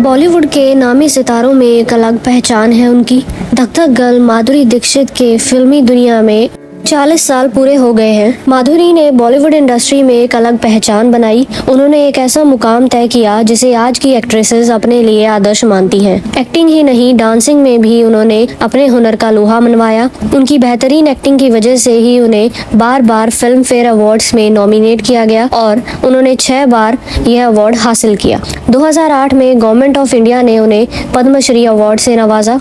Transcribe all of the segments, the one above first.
बॉलीवुड के नामी सितारों में एक अलग पहचान है उनकी। धक धक गर्ल माधुरी दीक्षित के फिल्मी दुनिया में 40 साल पूरे हो गए हैं। माधुरी ने बॉलीवुड इंडस्ट्री में एक अलग पहचान बनाई। उन्होंने एक ऐसा मुकाम तय किया जिसे आज की एक्ट्रेसेस अपने लिए आदर्श मानती हैं। एक्टिंग ही नहीं, डांसिंग में भी उन्होंने अपने हुनर का लोहा मनवाया। उनकी बेहतरीन एक्टिंग की वजह से ही उन्हें बार बार फिल्म फेयर अवार्ड्स में नॉमिनेट किया गया और उन्होंने 6 बार यह अवार्ड हासिल किया। 2008 में गवर्नमेंट ऑफ इंडिया ने उन्हें पद्मश्री अवार्ड से नवाजा।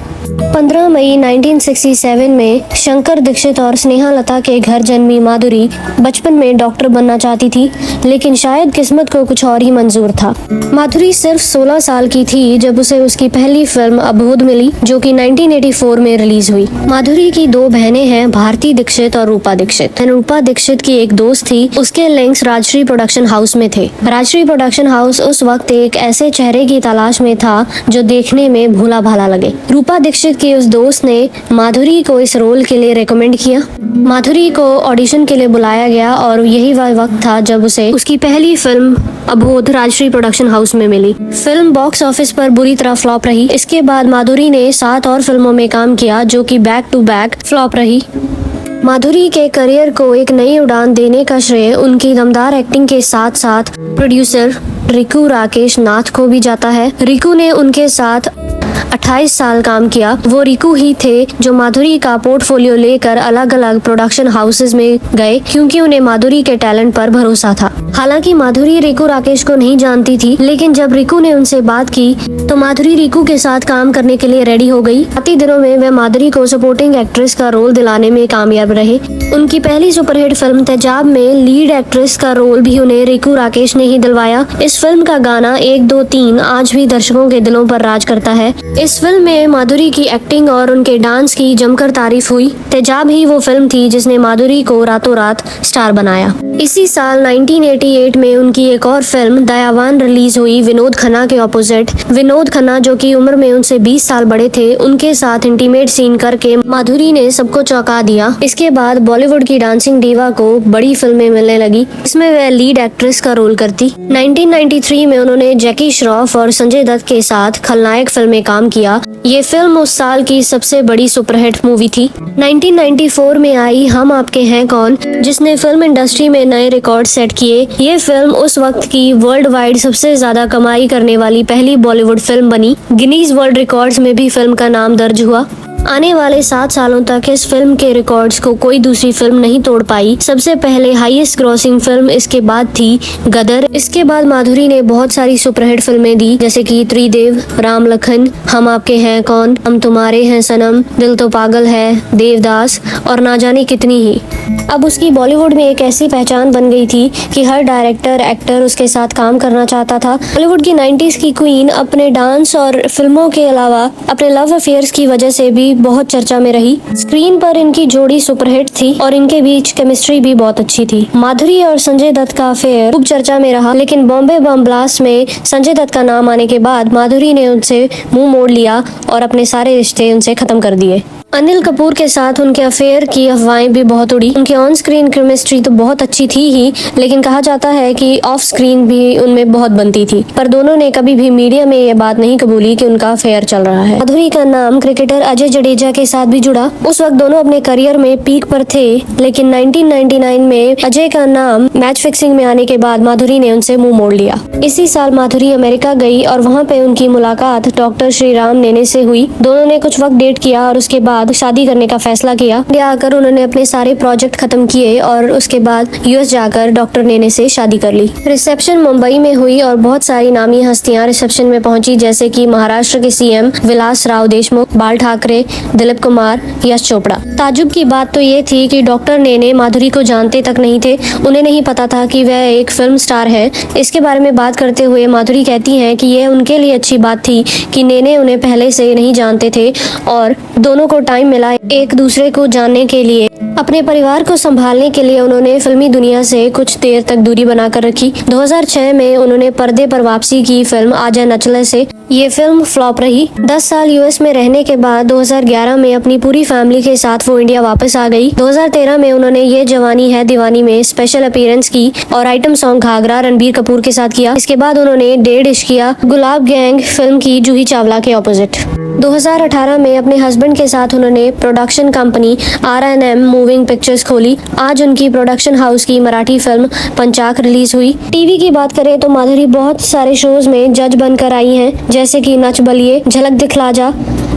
15 मई 1967 में शंकर दीक्षित और स्नेहा लता के घर जन्मी माधुरी बचपन में डॉक्टर बनना चाहती थी, लेकिन शायद किस्मत को कुछ और ही मंजूर था। माधुरी सिर्फ 16 साल की थी जब उसे उसकी पहली फिल्म अबोध मिली, जो कि 1984 में रिलीज हुई। माधुरी की 2 बहनें हैं, भारती दीक्षित और रूपा दीक्षित। रूपा दीक्षित की एक दोस्त थी, उसके लिंक्स राजश्री प्रोडक्शन हाउस में थे। राजश्री प्रोडक्शन हाउस उस वक्त एक ऐसे चेहरे की तलाश में था जो देखने में भोला भाला लगे। रूपा दीक्षित की उस दोस्त ने माधुरी को इस रोल के लिए रेकमेंड किया। माधुरी को ऑडिशन के लिए बुलाया गया और यही वह वक्त था जब उसे उसकी पहली फिल्म अबोध राजश्री प्रोडक्शन हाउस में मिली। फिल्म बॉक्स ऑफिस पर बुरी तरह फ्लॉप रही। इसके बाद माधुरी ने 7 और फिल्मों में काम किया जो कि बैक टू बैक फ्लॉप रही। माधुरी के करियर को एक नई उड़ान देने का श्रेय उनकी दमदार एक्टिंग के साथ साथ प्रोड्यूसर रिकू राकेश नाथ को भी जाता है। रिकू ने उनके साथ 28 साल काम किया। वो रिकू ही थे जो माधुरी का पोर्टफोलियो लेकर अलग अलग प्रोडक्शन हाउसेस में गए, क्योंकि उन्हें माधुरी के टैलेंट पर भरोसा था। हालांकि माधुरी रिकू राकेश को नहीं जानती थी, लेकिन जब रिकू ने उनसे बात की तो माधुरी रिकू के साथ काम करने के लिए रेडी हो गई। आती दिनों में वे माधुरी को सपोर्टिंग एक्ट्रेस का रोल दिलाने में कामयाब रहे। उनकी पहली सुपरहिट फिल्म तेजाब में लीड एक्ट्रेस का रोल भी उन्हें रिकू राकेश ने ही दिलवाया। इस फिल्म का गाना 1 2 3 आज भी दर्शकों के दिलों पर राज करता है। इस फिल्म में माधुरी की एक्टिंग और उनके डांस की जमकर तारीफ हुई। तेजाब ही वो फिल्म थी जिसने माधुरी को रातों रात स्टार बनाया। इसी साल 1988 में उनकी एक और फिल्म दयावान रिलीज हुई विनोद खन्ना के ऑपोजिट। विनोद खन्ना, जो कि उम्र में उनसे 20 साल बड़े थे, उनके साथ इंटीमेट सीन करके माधुरी ने सबको चौंका दिया। इसके बाद बॉलीवुड की डांसिंग डीवा को बड़ी फिल्में मिलने लगी, इसमें वह लीड एक्ट्रेस का रोल करती। 1993 में उन्होंने जैकी श्रॉफ और संजय दत्त के साथ खलनायक फिल्म में काम किया। ये फिल्म उस साल की सबसे बड़ी सुपरहिट मूवी थी। 1994 में आई हम आपके हैं कौन, जिसने फिल्म इंडस्ट्री में नए रिकॉर्ड सेट किए। ये फिल्म उस वक्त की वर्ल्ड वाइड सबसे ज्यादा कमाई करने वाली पहली बॉलीवुड फिल्म बनी। गिनीज वर्ल्ड रिकॉर्ड्स में भी फिल्म का नाम दर्ज हुआ। आने वाले 7 सालों तक इस फिल्म के रिकॉर्ड्स को कोई दूसरी फिल्म नहीं तोड़ पाई। सबसे पहले हाईएस्ट ग्रॉसिंग फिल्म इसके बाद थी गदर। इसके बाद माधुरी ने बहुत सारी सुपरहिट फिल्में दी, जैसे कि त्रिदेव, राम लखन, हम आपके हैं कौन, हम तुम्हारे हैं सनम, दिल तो पागल है, देवदास और ना जाने कितनी ही। अब उसकी बॉलीवुड में एक ऐसी पहचान बन गई थी कि हर डायरेक्टर एक्टर उसके साथ काम करना चाहता था। बॉलीवुड की 90s की क्वीन अपने डांस और फिल्मों के अलावा अपने लव अफेयर्स की वजह से भी बहुत चर्चा में रही। स्क्रीन पर इनकी जोड़ी सुपरहिट थी और इनके बीच केमिस्ट्री भी बहुत अच्छी थी। माधुरी और संजय दत्त का अफेयर खूब चर्चा में रहा, लेकिन बॉम्बे बम ब्लास्ट में संजय दत्त का नाम आने के बाद माधुरी ने उनसे मुंह मोड़ लिया और अपने सारे रिश्ते उनसे खत्म कर दिए। अनिल कपूर के साथ उनके अफेयर की अफवाहें भी बहुत उड़ी। उनकी ऑन स्क्रीन केमिस्ट्री तो बहुत अच्छी थी ही, लेकिन कहा जाता है कि ऑफ स्क्रीन भी उनमें बहुत बनती थी। पर दोनों ने कभी भी मीडिया में ये बात नहीं कबूली कि उनका अफेयर चल रहा है। माधुरी का नाम क्रिकेटर अजय जडेजा के साथ भी जुड़ा। उस वक्त दोनों अपने करियर में पीक पर थे, लेकिन 1999 में अजय का नाम मैच फिक्सिंग में आने के बाद माधुरी ने उनसे मुंह मोड़ लिया। इसी साल माधुरी अमेरिका गई और वहाँ पे उनकी मुलाकात डॉक्टर श्रीराम नेने से हुई। दोनों ने कुछ वक्त डेट किया और उसके बाद शादी करने का फैसला किया। इंडिया आकर उन्होंने अपने सारे प्रोजेक्ट खत्म किए और उसके बाद यूएस जाकर डॉक्टर नेने से शादी कर ली। रिसेप्शन मुंबई में हुई और बहुत सारी नामी हस्तियां रिसेप्शन में पहुंची, जैसे कि महाराष्ट्र के सीएम विलास राव देशमुख, बाल ठाकरे, दिलीप कुमार, यश चोपड़ा। ताजुब की बात तो ये थी कि डॉक्टर नेने माधुरी को जानते तक नहीं थे। उन्हें नहीं पता था कि वह एक फिल्म स्टार है। इसके बारे में बात करते हुए माधुरी कहती हैं कि यह उनके लिए अच्छी बात थी कि नेने उन्हें पहले से नहीं जानते थे और दोनों को टाइम मिला एक दूसरे को जानने के लिए। अपने परिवार को संभालने के लिए उन्होंने फिल्मी दुनिया से कुछ देर तक दूरी बनाकर रखी। 2006 में उन्होंने पर्दे पर वापसी की फिल्म आजा नचले से। ये फिल्म फ्लॉप रही। 10 साल यूएस में रहने के बाद 2011 में अपनी पूरी फैमिली के साथ वो इंडिया वापस आ गई। 2013 में उन्होंने ये जवानी है दीवानी में स्पेशल अपीयरेंस की और आइटम सॉन्ग घाघरा रणबीर कपूर के साथ किया। इसके बाद उन्होंने डेढ़ इश्क किया गुलाब गैंग फिल्म की जूही चावला के ऑपोजिट। 2018 में अपने हस्बैंड के साथ उन्होंने production company R&M moving pictures खोली। आज उनकी प्रोडक्शन हाउस की मराठी फिल्म पंचाक रिलीज हुई। टीवी की बात करें तो माधुरी बहुत सारे शोज में जज बनकर आई हैं, जैसे कि नच बलिए, झलक दिखला जा।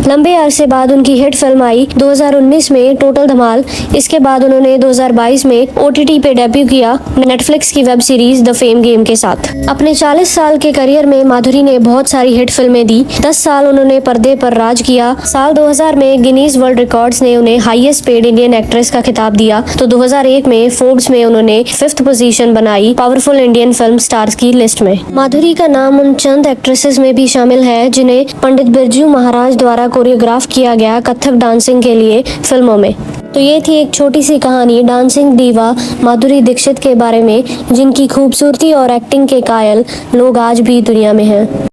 लंबे अरसे बाद उनकी हिट फिल्म आई 2019 में टोटल धमाल। इसके बाद उन्होंने 2022 में OTT पे डेब्यू किया नेटफ्लिक्स की web series the fame game के साथ। अपने 40 साल के करियर में माधुरी ने बहुत सारी हिट फिल्में दी। 10 साल उन्होंने पर्दे पर राज किया। साल 2000 में गिनीज वर्ल्ड रिकॉर्ड्स ने उन्हें हाईएस्ट पेड इंडियन एक्ट्रेस का खिताब दिया, तो 2001 में फोर्ब्स में उन्होंने 5th पोजीशन बनाई पावरफुल इंडियन फिल्म स्टार्स की लिस्ट में। माधुरी का नाम उन चंद एक्ट्रेसेस में भी शामिल है जिन्हें पंडित बिरजू महाराज द्वारा कोरियोग्राफ किया गया कथक डांसिंग के लिए फिल्मों में। तो ये थी एक छोटी सी कहानी डांसिंग दीवा माधुरी दीक्षित के बारे में, जिनकी खूबसूरती और एक्टिंग के कायल लोग आज भी दुनिया में हैं।